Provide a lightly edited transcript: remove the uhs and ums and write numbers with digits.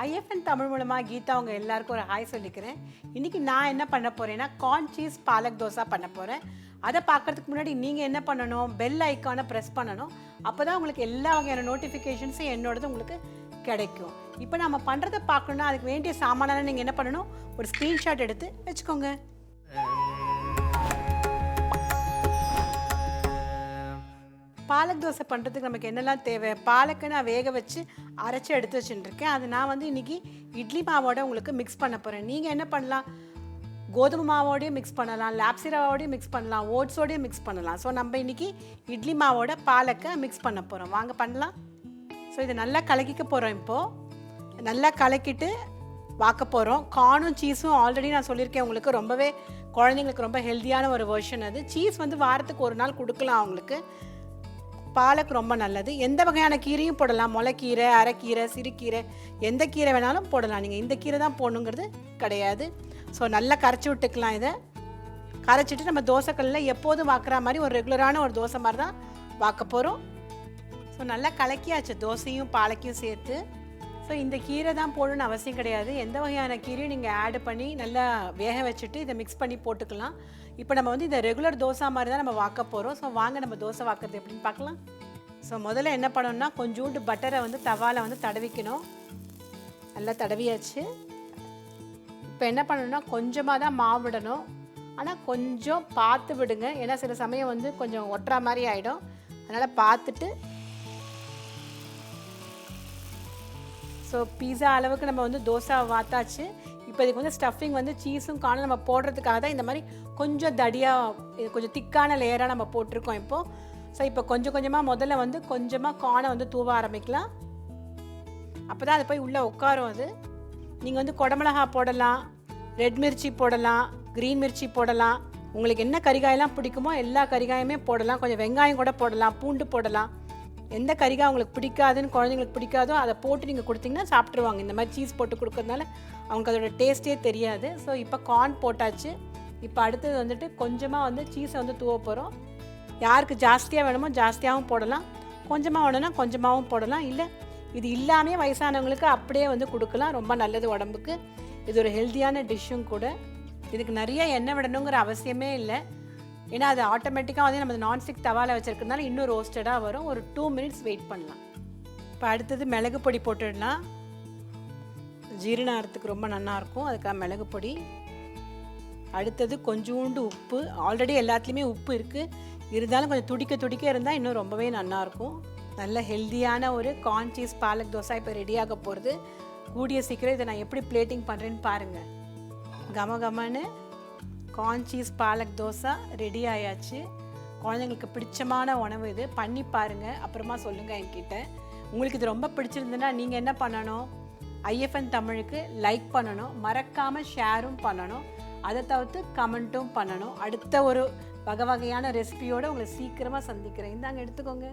IFN Tamil மூலமாக கீதா அவங்க எல்லாருக்கும் ஒரு ஹாய் சொல்லிக்கிறேன். இன்றைக்கி நான் என்ன பண்ண போகிறேன்னா கார்ன் சீஸ் பாலக் தோசா பண்ண போகிறேன். அதை பார்க்குறதுக்கு முன்னாடி நீங்கள் என்ன பண்ணணும், பெல் ஐக்கானை ப்ரெஸ் பண்ணணும். அப்போ தான் உங்களுக்கு எல்லா வகையான நோட்டிஃபிகேஷன்ஸும் என்னோடது உங்களுக்கு கிடைக்கும். இப்போ நம்ம பண்ணுறதை பார்க்கணுன்னா அதுக்கு வேண்டிய சாமானெல்லாம் நீங்கள் என்ன பண்ணணும், ஒரு ஸ்க்ரீன்ஷாட் எடுத்து வச்சுக்கோங்க. பாலக் தோசை பண்ணுறதுக்கு நமக்கு என்னெல்லாம் தேவை, பாலக்கை நான் வேக வச்சு அரைச்சி எடுத்து வச்சுட்டுருக்கேன். அது நான் வந்து இன்றைக்கி இட்லி மாவோட உங்களுக்கு மிக்ஸ் பண்ண போகிறேன். நீங்கள் என்ன பண்ணலாம், கோதுமை மாவோடையும் மிக்ஸ் பண்ணலாம், லாப்ஸி ரவாவோடையும் மிக்ஸ் பண்ணலாம், ஓட்ஸோடையும் மிக்ஸ் பண்ணலாம். ஸோ நம்ம இன்றைக்கி இட்லி மாவோட பாலக்கை மிக்ஸ் பண்ண போகிறோம். வாங்க பண்ணலாம். ஸோ இதை நல்லா கலக்கிக்க போகிறோம். இப்போது நல்லா கலக்கிட்டு வாக்க போகிறோம். கார்னும் சீஸும் ஆல்ரெடி நான் சொல்லியிருக்கேன் உங்களுக்கு, ரொம்பவே குழந்தைங்களுக்கு ரொம்ப ஹெல்த்தியான ஒரு வெர்ஷன். அது சீஸ் வந்து வாரத்துக்கு ஒரு நாள் கொடுக்கலாம் அவங்களுக்கு. பாலக் ரொம்ப நல்லது. எந்த வகையான கீரையும் போடலாம், முளைக்கீரை, அரைக்கீரை, சிறுக்கீரை, எந்த கீரை வேணாலும் போடலாம். நீங்கள் இந்த கீரை தான் போடணுங்கிறது கிடையாது. ஸோ நல்லா கரைச்சி விட்டுக்கலாம். இதை கரைச்சிட்டு நம்ம தோசைக்கல்லில் எப்போதும் வாக்குற மாதிரி ஒரு ரெகுலரான ஒரு தோசை மாதிரி தான் வாக்க போகிறோம். ஸோ நல்லா கலக்கியாச்சு தோசையும் பாலக்கையும் சேர்த்து. ஸோ இந்த கீரை தான் போடணும்னு அவசியம் கிடையாது. எந்த வகையான கீரையும் நீங்கள் ஆட் பண்ணி நல்லா வேக வச்சுட்டு இதை மிக்ஸ் பண்ணி போட்டுக்கலாம். இப்போ நம்ம வந்து இந்த ரெகுலர் தோசை மாதிரி தான் நம்ம வாக்க போகிறோம். ஸோ வாங்க நம்ம தோசை வாக்குறது எப்படின்னு பார்க்கலாம். ஸோ முதல்ல என்ன பண்ணணும்னா கொஞ்சோண்டு பட்டரை வந்து தவாவில் வந்து தடவிக்கணும். நல்லா தடவியாச்சு. இப்போ என்ன பண்ணணும்னா கொஞ்சமாக தான் மாவு விடணும். ஆனால் கொஞ்சம் பார்த்து விடுங்க, ஏன்னா சில சமயம் வந்து கொஞ்சம் ஒட்டுற மாதிரி ஆகிடும். அதனால் பார்த்துட்டு. ஸோ பீஸா அளவுக்கு நம்ம வந்து தோசை வாத்தாச்சு. இப்போ இதுக்கு வந்து ஸ்டஃபிங் வந்து சீஸும் காணும் நம்ம போடுறதுக்காக தான் இந்த மாதிரி கொஞ்சம் தடியாக, இது கொஞ்சம் திக்கான லேயராக நம்ம போட்டிருக்கோம் இப்போது. ஸோ இப்போ கொஞ்சம் கொஞ்சமாக முதல்ல வந்து கொஞ்சமாக கானை வந்து தூவ ஆரம்பிக்கலாம். அப்போ தான் அது போய் உள்ளே உட்காரும். அது நீங்கள் வந்து குடமிளகா போடலாம், ரெட் மிர்ச்சி போடலாம், க்ரீன் மிர்ச்சி போடலாம். உங்களுக்கு என்ன கறிகாயெல்லாம் பிடிக்குமோ எல்லா கறிகாயுமே போடலாம். கொஞ்சம் வெங்காயம் கூட போடலாம், பூண்டு போடலாம். எந்த கறிகாய் உங்களுக்கு பிடிக்காதுன்னு குழந்தைங்களுக்கு பிடிக்காதோ அதை போட்டு நீங்கள் கொடுத்தீங்கன்னா சாப்பிட்ருவாங்க. இந்த மாதிரி சீஸ் போட்டு கொடுக்கறதுனால அவங்களுக்கு அதோட டேஸ்ட்டே தெரியாது. ஸோ இப்போ கார்ன் போட்டாச்சு. இப்போ அடுத்தது வந்துட்டு கொஞ்சமாக வந்து சீஸை வந்து தூவ போகிறோம். யாருக்கு ஜாஸ்தியாக வேணுமோ ஜாஸ்தியாகவும் போடலாம், கொஞ்சமாக வேணும்னா கொஞ்சமாகவும் போடலாம். இல்லை இது இல்லாமல் வயசானவங்களுக்கு அப்படியே வந்து கொடுக்கலாம். ரொம்ப நல்லது உடம்புக்கு. இது ஒரு ஹெல்த்தியான டிஷ்ஷும் கூட. இதுக்கு நிறைய எண்ணெய் விடணுங்கிற அவசியமே இல்லை, ஏன்னா அது ஆட்டோமேட்டிக்காக வந்து நம்ம நான்ஸ்டிக் தவாவில் வச்சுருக்கிறதுனால இன்னும் ரோஸ்டடாக வரும். ஒரு 2 மினிட்ஸ் வெயிட் பண்ணலாம். இப்போ அடுத்தது மிளகு பொடி போட்டுடலாம். ஜீரணத்துக்கு ரொம்ப நல்லாயிருக்கும், அதுக்காக மிளகு பொடி. அடுத்தது கொஞ்சோண்டு உப்பு. ஆல்ரெடி எல்லாத்துலேயுமே உப்பு இருக்குது, இருந்தாலும் கொஞ்சம் துடிக்க இருந்தால் இன்னும் ரொம்பவே நல்லாயிருக்கும். நல்ல ஹெல்த்தியான ஒரு கார்ன் சீஸ் பாலக் தோசை இப்போ ரெடியாக போகிறது. கூடிய சீக்கிரம் இதை நான் எப்படி பிளேட்டிங் பண்ணுறேன்னு பாருங்கள். கமன்னு corn cheese palak dosa ready ஆயாச்சு. குழந்தைங்களுக்கு பிடிச்சமான உணவு இது. பண்ணி பாருங்கள், அப்புறமா சொல்லுங்கள் என்கிட்ட. உங்களுக்கு இது ரொம்ப பிடிச்சிருந்துன்னா நீங்கள் என்ன பண்ணணும், IFN தமிழுக்கு லைக் பண்ணணும், மறக்காமல் ஷேரும் பண்ணணும், அதை தவிர்த்து கமெண்ட்டும் பண்ணணும். அடுத்த ஒரு வகையான ரெசிபியோடு உங்களை சீக்கிரமாக சந்திக்கிறேன். இந்தாங்க எடுத்துக்கோங்க.